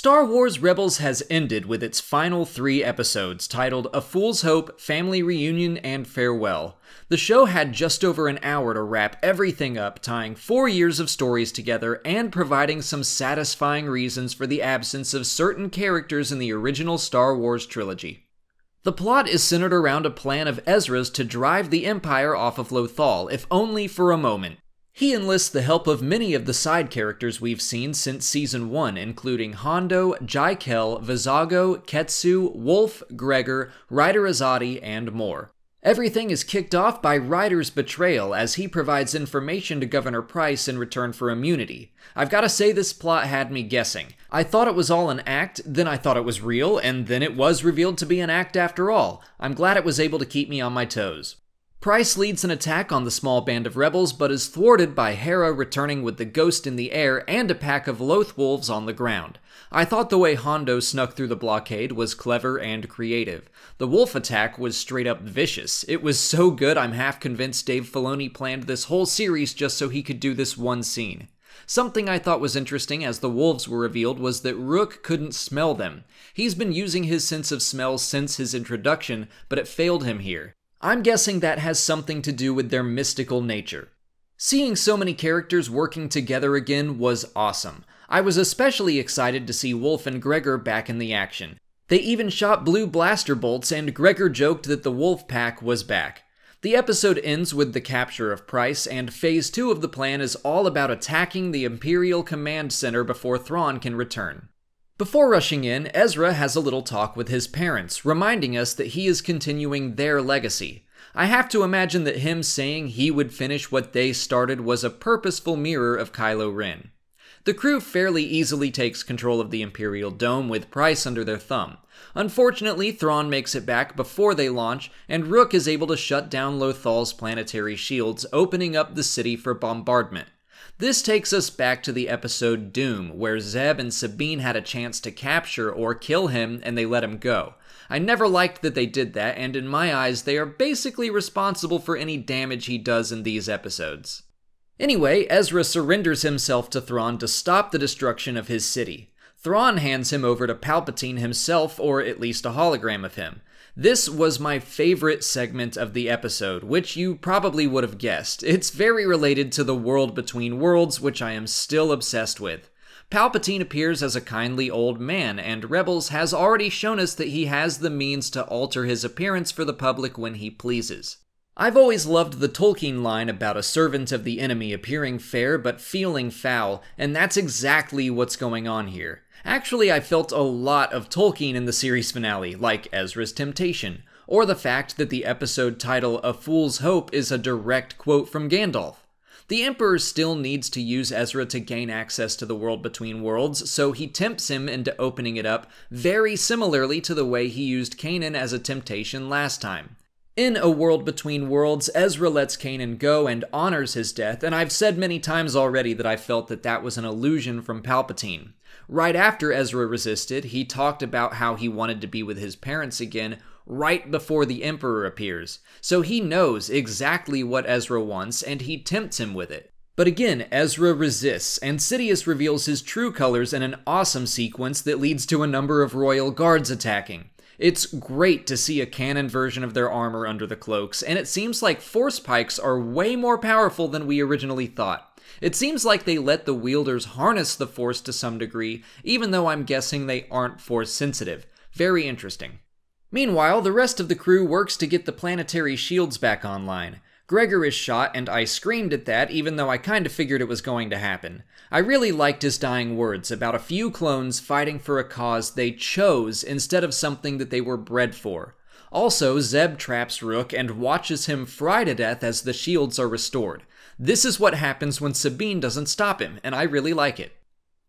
Star Wars Rebels has ended with its final 3 episodes, titled A Fool's Hope, Family Reunion, and Farewell. The show had just over an hour to wrap everything up, tying 4 years of stories together and providing some satisfying reasons for the absence of certain characters in the original Star Wars trilogy. The plot is centered around a plan of Ezra's to drive the Empire off of Lothal, if only for a moment. He enlists the help of many of the side characters we've seen since Season 1, including Hondo, djKENTO, Vizago, Ketsu, Wolf, Gregor, Ryder Azadi, and more. Everything is kicked off by Ryder's betrayal as he provides information to Governor Pryce in return for immunity. I've gotta say, this plot had me guessing. I thought it was all an act, then I thought it was real, and then it was revealed to be an act after all. I'm glad it was able to keep me on my toes. Pryce leads an attack on the small band of rebels, but is thwarted by Hera returning with the Ghost in the air and a pack of Loth wolves on the ground. I thought the way Hondo snuck through the blockade was clever and creative. The wolf attack was straight up vicious. It was so good I'm half convinced Dave Filoni planned this whole series just so he could do this one scene. Something I thought was interesting as the wolves were revealed was that Rook couldn't smell them. He's been using his sense of smell since his introduction, but it failed him here. I'm guessing that has something to do with their mystical nature. Seeing so many characters working together again was awesome. I was especially excited to see Wolf and Gregor back in the action. They even shot blue blaster bolts, and Gregor joked that the Wolf Pack was back. The episode ends with the capture of Pryce, and Phase 2 of the plan is all about attacking the Imperial Command Center before Thrawn can return. Before rushing in, Ezra has a little talk with his parents, reminding us that he is continuing their legacy. I have to imagine that him saying he would finish what they started was a purposeful mirror of Kylo Ren. The crew fairly easily takes control of the Imperial Dome with Pryce under their thumb. Unfortunately, Thrawn makes it back before they launch, and Rook is able to shut down Lothal's planetary shields, opening up the city for bombardment. This takes us back to the episode Doom, where Zeb and Sabine had a chance to capture or kill him and they let him go. I never liked that they did that, and in my eyes they are basically responsible for any damage he does in these episodes. Anyway, Ezra surrenders himself to Thrawn to stop the destruction of his city. Thrawn hands him over to Palpatine himself, or at least a hologram of him. This was my favorite segment of the episode, which you probably would have guessed. It's very related to the world between worlds, which I am still obsessed with. Palpatine appears as a kindly old man, and Rebels has already shown us that he has the means to alter his appearance for the public when he pleases. I've always loved the Tolkien line about a servant of the enemy appearing fair but feeling foul, and that's exactly what's going on here. Actually, I felt a lot of Tolkien in the series finale, like Ezra's temptation, or the fact that the episode title A Fool's Hope is a direct quote from Gandalf. The Emperor still needs to use Ezra to gain access to the world between worlds, so he tempts him into opening it up very similarly to the way he used Kanan as a temptation last time. In A World Between Worlds, Ezra lets Kanan go and honors his death, and I've said many times already that I felt that that was an illusion from Palpatine. Right after Ezra resisted, he talked about how he wanted to be with his parents again right before the Emperor appears, so he knows exactly what Ezra wants and he tempts him with it. But again, Ezra resists, and Sidious reveals his true colors in an awesome sequence that leads to a number of royal guards attacking. It's great to see a canon version of their armor under the cloaks, and it seems like force pikes are way more powerful than we originally thought. It seems like they let the wielders harness the Force to some degree, even though I'm guessing they aren't Force sensitive. Very interesting. Meanwhile, the rest of the crew works to get the planetary shields back online. Gregor is shot, and I screamed at that even though I kinda figured it was going to happen. I really liked his dying words about a few clones fighting for a cause they chose instead of something that they were bred for. Also, Zeb traps Rook and watches him fry to death as the shields are restored. This is what happens when Sabine doesn't stop him, and I really like it.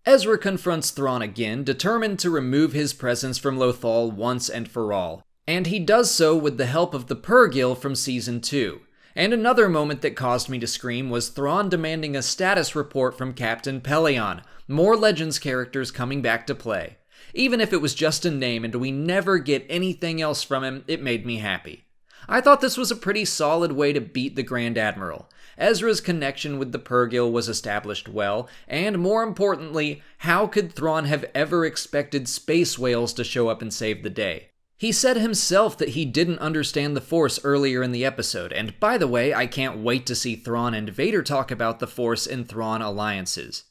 Ezra confronts Thrawn again, determined to remove his presence from Lothal once and for all. And he does so with the help of the Purrgil from Season 2. And another moment that caused me to scream was Thrawn demanding a status report from Captain Pellaeon, more Legends characters coming back to play. Even if it was just a name and we never get anything else from him, it made me happy. I thought this was a pretty solid way to beat the Grand Admiral. Ezra's connection with the Purrgil was established well, and more importantly, how could Thrawn have ever expected space whales to show up and save the day? He said himself that he didn't understand the Force earlier in the episode, and by the way, I can't wait to see Thrawn and Vader talk about the Force in Thrawn alliances.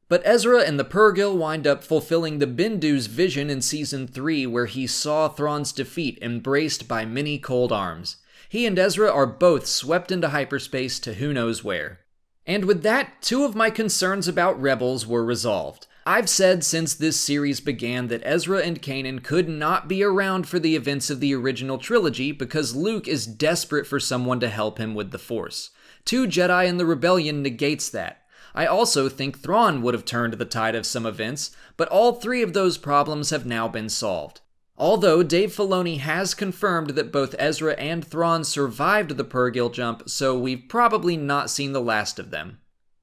But Ezra and the Purrgil wind up fulfilling the Bendu's vision in Season 3 where he saw Thrawn's defeat embraced by many cold arms. He and Ezra are both swept into hyperspace to who knows where. And with that, 2 of my concerns about Rebels were resolved. I've said since this series began that Ezra and Kanan could not be around for the events of the original trilogy because Luke is desperate for someone to help him with the Force. 2 Jedi in the Rebellion negates that. I also think Thrawn would have turned the tide of some events, but all 3 of those problems have now been solved. Although Dave Filoni has confirmed that both Ezra and Thrawn survived the Purrgil jump, so we've probably not seen the last of them.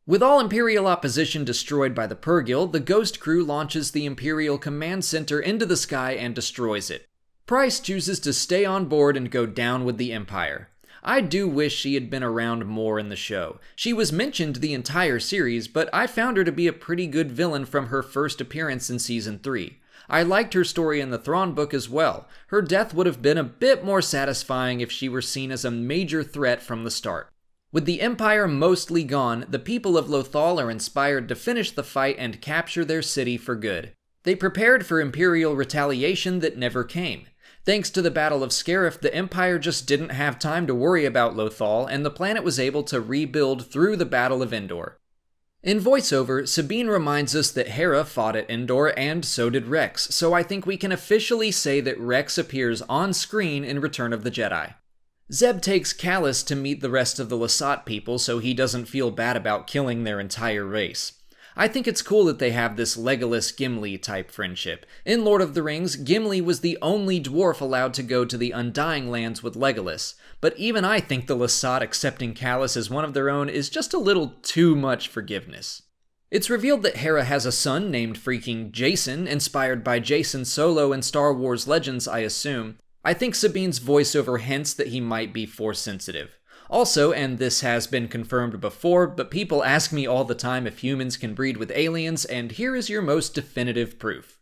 With all Imperial opposition destroyed by the Purrgil, the Ghost Crew launches the Imperial Command Center into the sky and destroys it. Pryce chooses to stay on board and go down with the Empire. I do wish she had been around more in the show. She was mentioned the entire series, but I found her to be a pretty good villain from her first appearance in Season 3. I liked her story in the Thrawn book as well. Her death would have been a bit more satisfying if she were seen as a major threat from the start. With the Empire mostly gone, the people of Lothal are inspired to finish the fight and capture their city for good. They prepared for Imperial retaliation that never came. Thanks to the Battle of Scarif, the Empire just didn't have time to worry about Lothal, and the planet was able to rebuild through the Battle of Endor. In voiceover, Sabine reminds us that Hera fought at Endor, and so did Rex, so I think we can officially say that Rex appears on screen in Return of the Jedi. Zeb takes Kallus to meet the rest of the Lasat people so he doesn't feel bad about killing their entire race. I think it's cool that they have this Legolas-Gimli type friendship. In Lord of the Rings, Gimli was the only dwarf allowed to go to the Undying Lands with Legolas, but even I think the Lasat accepting Kallus as one of their own is just a little too much forgiveness. It's revealed that Hera has a son named freaking Jason, inspired by Jason Solo in Star Wars Legends, I assume. I think Sabine's voiceover hints that he might be Force sensitive. Also, and this has been confirmed before, but people ask me all the time if humans can breed with aliens, and here is your most definitive proof.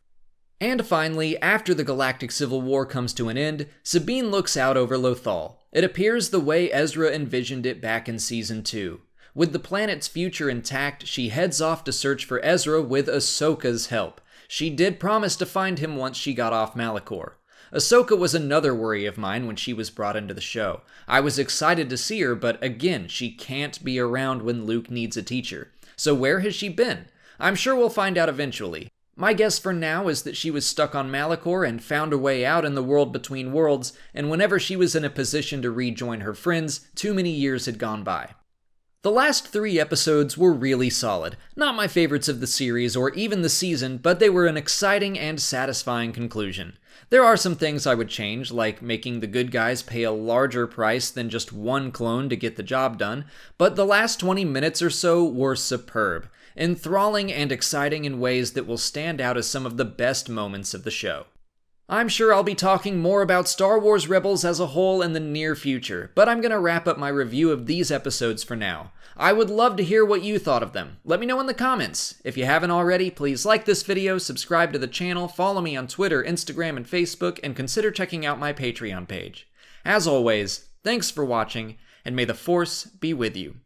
And finally, after the Galactic Civil War comes to an end, Sabine looks out over Lothal. It appears the way Ezra envisioned it back in Season 2. With the planet's future intact, she heads off to search for Ezra with Ahsoka's help. She did promise to find him once she got off Malachor. Ahsoka was another worry of mine when she was brought into the show. I was excited to see her, but again, she can't be around when Luke needs a teacher. So where has she been? I'm sure we'll find out eventually. My guess for now is that she was stuck on Malachor and found her way out in the world between worlds, and whenever she was in a position to rejoin her friends, too many years had gone by. The last 3 episodes were really solid. Not my favorites of the series or even the season, but they were an exciting and satisfying conclusion. There are some things I would change, like making the good guys pay a larger price than just one clone to get the job done, but the last 20 minutes or so were superb, enthralling and exciting in ways that will stand out as some of the best moments of the show. I'm sure I'll be talking more about Star Wars Rebels as a whole in the near future, but I'm going to wrap up my review of these episodes for now. I would love to hear what you thought of them. Let me know in the comments. If you haven't already, please like this video, subscribe to the channel, follow me on Twitter, Instagram, and Facebook, and consider checking out my Patreon page. As always, thanks for watching, and may the Force be with you.